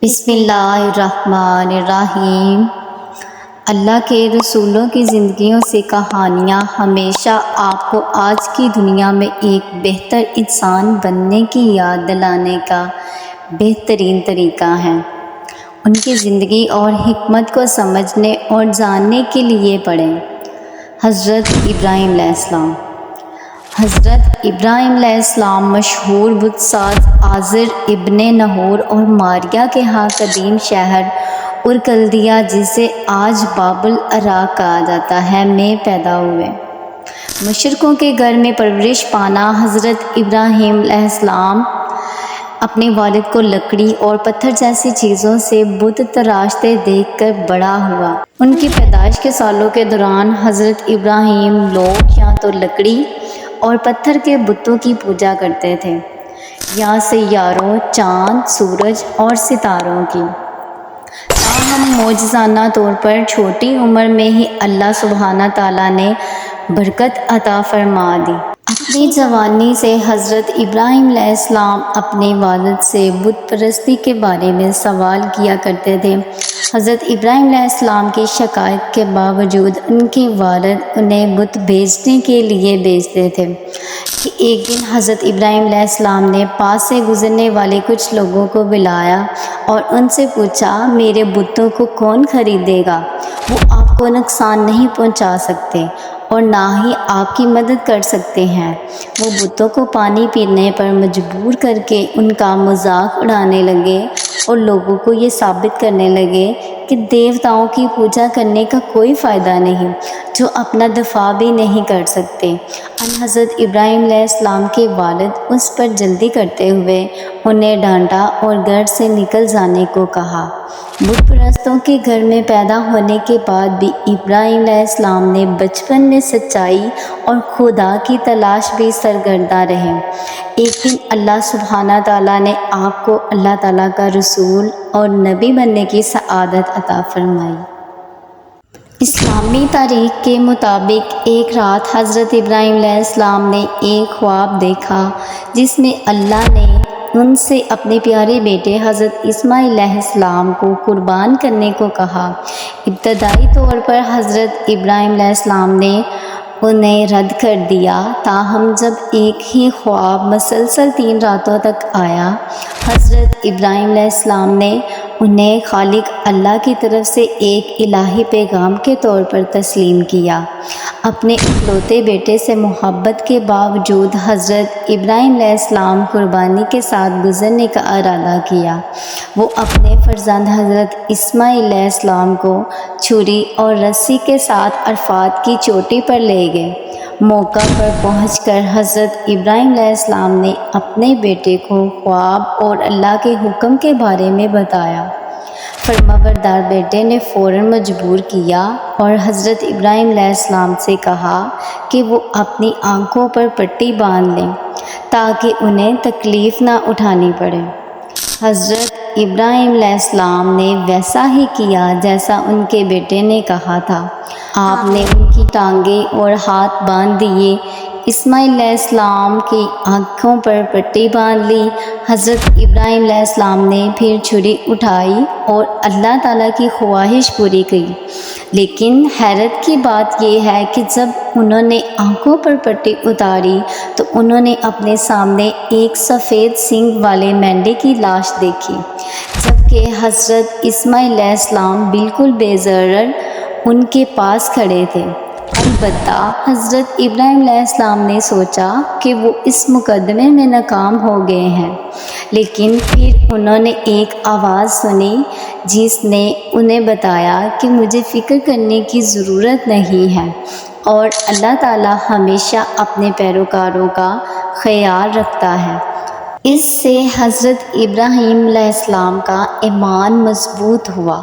بسم اللہ الرحمن الرحیم۔ اللہ کے رسولوں کی زندگیوں سے کہانیاں ہمیشہ آپ کو آج کی دنیا میں ایک بہتر انسان بننے کی یاد دلانے کا بہترین طریقہ ہیں۔ ان کی زندگی اور حکمت کو سمجھنے اور جاننے کے لیے پڑھیں۔ حضرت ابراہیم علیہ السلام۔ حضرت ابراہیم علیہ السلام مشہور بت ساز آزر ابن نحور اور ماریہ کے ہاں قدیم شہر ارکلدیہ جسے آج باب العراق کہا جاتا ہے میں پیدا ہوئے۔ مشرکوں کے گھر میں پرورش پانا حضرت ابراہیم علیہ السلام اپنے والد کو لکڑی اور پتھر جیسی چیزوں سے بت تراشتے دیکھ کر بڑا ہوا۔ ان کی پیدائش کے سالوں کے دوران حضرت ابراہیم لوگ یا تو لکڑی اور پتھر کے بتوں کی پوجا کرتے تھے یا سیاروں، چاند، سورج اور ستاروں کی۔ تاہم معجزانہ طور پر چھوٹی عمر میں ہی اللہ سبحانہ تعالیٰ نے برکت عطا فرما دی۔ اپنی جوانی سے حضرت ابراہیم علیہ السلام اپنے والد سے بت پرستی کے بارے میں سوال کیا کرتے تھے۔ حضرت ابراہیم علیہ السلام کی شکایت کے باوجود ان کے والد انہیں بت بیچنے کے لیے بھیجتے تھے کہ ایک دن حضرت ابراہیم علیہ السلام نے پاس سے گزرنے والے کچھ لوگوں کو بلایا اور ان سے پوچھا، میرے بتوں کو کون خریدے گا؟ وہ آپ کو نقصان نہیں پہنچا سکتے اور نہ ہی آپ کی مدد کر سکتے ہیں۔ وہ بتوں کو پانی پینے پر مجبور کر کے ان کا مذاق اڑانے لگے اور لوگوں کو یہ ثابت کرنے لگے کہ دیوتاؤں کی پوجا کرنے کا کوئی فائدہ نہیں جو اپنا دفاع بھی نہیں کر سکتے۔ ان حضرت ابراہیم علیہ السلام کے والد اس پر جلدی کرتے ہوئے انہیں ڈانٹا اور گھر سے نکل جانے کو کہا۔ بت پرستوں کے گھر میں پیدا ہونے کے بعد بھی ابراہیم علیہ السلام نے بچپن میں سچائی اور خدا کی تلاش بھی سرگرداں رہے۔ ایک دن اللہ سبحانہ تعالیٰ نے آپ کو اللہ تعالیٰ کا رسول اور نبی بننے کی سعادت عطا فرمائی۔ اسلامی تاریخ کے مطابق ایک رات حضرت ابراہیم علیہ السلام نے ایک خواب دیکھا جس میں اللہ نے ان سے اپنے پیارے بیٹے حضرت اسماعیل علیہ السلام کو قربان کرنے کو کہا۔ ابتدائی طور پر حضرت ابراہیم علیہ السلام نے انہیں رد کر دیا، تاہم جب ایک ہی خواب مسلسل 3 راتوں تک آیا، حضرت ابراہیم علیہ السلام نے انہیں خالق اللہ کی طرف سے ایک الہی پیغام کے طور پر تسلیم کیا۔ اپنے اکلوتے بیٹے سے محبت کے باوجود حضرت ابراہیم علیہ السلام قربانی کے ساتھ گزرنے کا ارادہ کیا۔ وہ اپنے فرزند حضرت اسماعیل علیہ السلام کو چھری اور رسی کے ساتھ عرفات کی چوٹی پر لے گئے۔ موقع پر پہنچ کر حضرت ابراہیم علیہ السلام نے اپنے بیٹے کو خواب اور اللہ کے حکم کے بارے میں بتایا۔ فرمانبردار بیٹے نے فوراً مجبور کیا اور حضرت ابراہیم علیہ السلام سے کہا کہ وہ اپنی آنکھوں پر پٹی باندھ لیں تاکہ انہیں تکلیف نہ اٹھانی پڑے۔ حضرت ابراہیم علیہ السلام نے ویسا ہی کیا جیسا ان کے بیٹے نے کہا تھا۔ آپ نے ان کی ٹانگیں اور ہاتھ باندھ دیے۔ اسماعیل علیہ السلام کی آنکھوں پر پٹی باندھ لی۔ حضرت ابراہیم علیہ السلام نے پھر چھری اٹھائی اور اللہ تعالیٰ کی خواہش پوری کی۔ لیکن حیرت کی بات یہ ہے کہ جب انہوں نے آنکھوں پر پٹی اتاری تو انہوں نے اپنے سامنے ایک سفید سینگ والے مینڈے کی لاش دیکھی، جبکہ حضرت اسماعیل علیہ السلام بالکل بے ضرر ان کے پاس کھڑے تھے۔ البتہ حضرت ابراہیم علیہ السلام نے سوچا کہ وہ اس مقدمے میں ناکام ہو گئے ہیں، لیکن پھر انہوں نے ایک آواز سنی جس نے انہیں بتایا کہ مجھے فکر کرنے کی ضرورت نہیں ہے اور اللہ تعالیٰ ہمیشہ اپنے پیروکاروں کا خیال رکھتا ہے۔ اس سے حضرت ابراہیم علیہ السلام کا ایمان مضبوط ہوا۔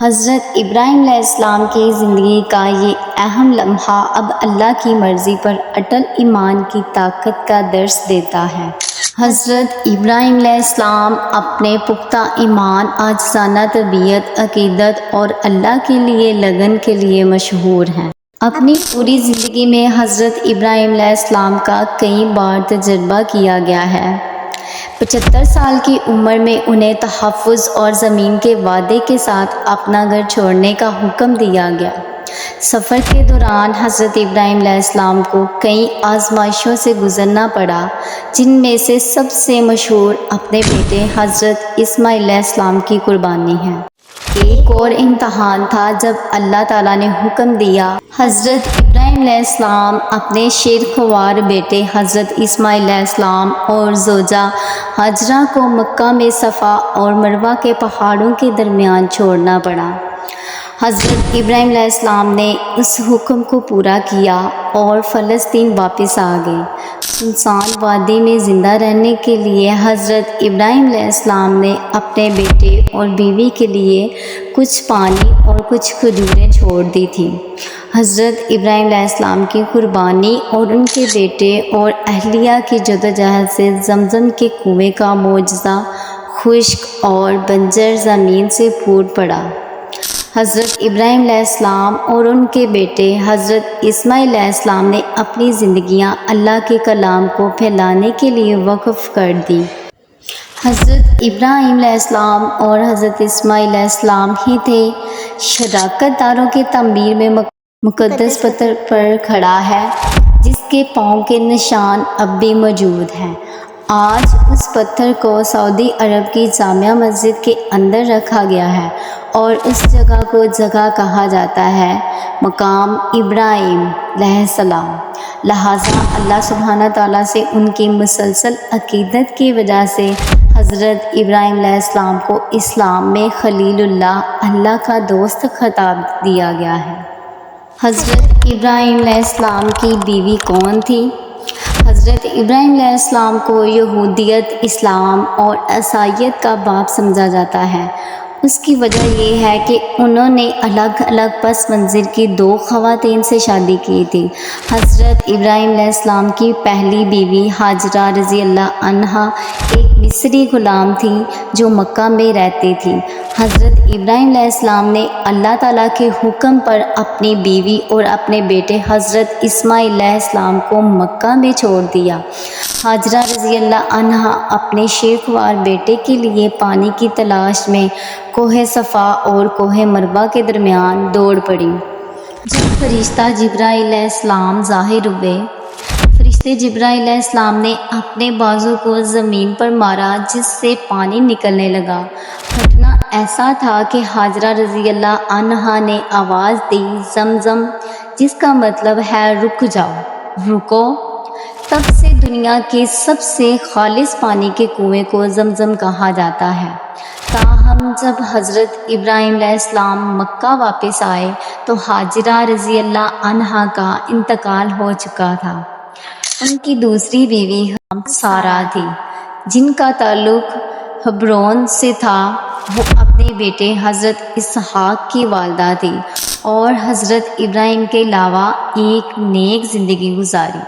حضرت ابراہیم علیہ السلام کی زندگی کا یہ اہم لمحہ اب اللہ کی مرضی پر اٹل ایمان کی طاقت کا درس دیتا ہے۔ حضرت ابراہیم علیہ السلام اپنے پختہ ایمان، عاجزانہ طبیعت، عقیدت اور اللہ کے لیے لگن کے لیے مشہور ہیں۔ اپنی پوری زندگی میں حضرت ابراہیم علیہ السلام کا کئی بار تجربہ کیا گیا ہے۔ 75 سال کی عمر میں انہیں تحفظ اور زمین کے وعدے کے ساتھ اپنا گھر چھوڑنے کا حکم دیا گیا۔ سفر کے دوران حضرت ابراہیم علیہ السلام کو کئی آزمائشوں سے گزرنا پڑا، جن میں سے سب سے مشہور اپنے بیٹے حضرت اسماعیل علیہ السلام کی قربانی ہے۔ ایک اور امتحان تھا جب اللہ تعالیٰ نے حکم دیا حضرت ابراہیم علیہ السلام اپنے شیرخوار بیٹے حضرت اسماعیل علیہ السلام اور زوجہ ہاجرہ کو مکہ میں صفا اور مروہ کے پہاڑوں کے درمیان چھوڑنا پڑا۔ حضرت ابراہیم علیہ السلام نے اس حکم کو پورا کیا اور فلسطین واپس آ گئے۔ سنسان وادی میں زندہ رہنے کے لیے حضرت ابراہیم علیہ السلام نے اپنے بیٹے اور بیوی کے لیے کچھ پانی اور کچھ کھجوریں چھوڑ دی تھیں۔ حضرت ابراہیم علیہ السلام کی قربانی اور ان کے بیٹے اور اہلیہ کی جدوجہد سے زمزم کے کنویں کا معجزہ خشک اور بنجر زمین سے پھوٹ پڑا۔ حضرت ابراہیم علیہ السلام اور ان کے بیٹے حضرت اسماعیل علیہ السلام نے اپنی زندگیاں اللہ کے کلام کو پھیلانے کے لیے وقف کر دیں۔ حضرت ابراہیم علیہ السلام اور حضرت اسماعیل علیہ السلام ہی تھے۔ شراکت داروں کی تعمیر میں مقدس پتھر پر کھڑا ہے، جس کے پاؤں کے نشان اب بھی موجود ہیں۔ آج اس پتھر کو سعودی عرب کی جامع مسجد کے اندر رکھا گیا ہے اور اس جگہ کو جگہ کہا جاتا ہے مقام ابراہیم علیہ السلام۔ لہٰذا اللہ سبحانہ تعالیٰ سے ان کی مسلسل عقیدت کی وجہ سے حضرت ابراہیم علیہ السلام کو اسلام میں خلیل اللہ، اللہ کا دوست خطاب دیا گیا ہے۔ حضرت ابراہیم علیہ السلام کی بیوی کون تھی؟ حضرت ابراہیم علیہ السلام کو یہودیت، اسلام اور عیسائیت کا باپ سمجھا جاتا ہے۔ اس کی وجہ یہ ہے کہ انہوں نے الگ الگ پس منظر کی 2 خواتین سے شادی کی تھی۔ حضرت ابراہیم علیہ السلام کی پہلی بیوی ہاجرہ رضی اللہ عنہا ایک مصری غلام تھی جو مکہ میں رہتی تھی۔ حضرت ابراہیم علیہ السلام نے اللہ تعالیٰ کے حکم پر اپنی بیوی اور اپنے بیٹے حضرت اسماعیل علیہ السلام کو مکہ میں چھوڑ دیا۔ ہاجرہ رضی اللہ عنہا اپنے شیخوار بیٹے کے لیے پانی کی تلاش میں کوہ صفا اور کوہ مروہ کے درمیان دوڑ پڑی۔ جب فرشتہ جبرائیل علیہ السلام ظاہر ہوئے، فرشتے جبرائیل علیہ السلام نے اپنے بازو کو زمین پر مارا، جس سے پانی نکلنے لگا۔ گھٹنا ایسا تھا کہ ہاجرہ رضی اللہ عنہا نے آواز دی زمزم، جس کا مطلب ہے رک جاؤ، رکو۔ تب سے دنیا کے سب سے خالص پانی کے کنویں کو زمزم کہا جاتا ہے۔ تاہم جب حضرت ابراہیم علیہ السلام مکہ واپس آئے تو ہاجرہ رضی اللہ عنہا کا انتقال ہو چکا تھا۔ ان کی دوسری بیوی سارہ تھی، جن کا تعلق ہبرون سے تھا۔ وہ اپنے بیٹے حضرت اسحاق کی والدہ تھی اور حضرت ابراہیم کے علاوہ ایک نیک زندگی گزاری۔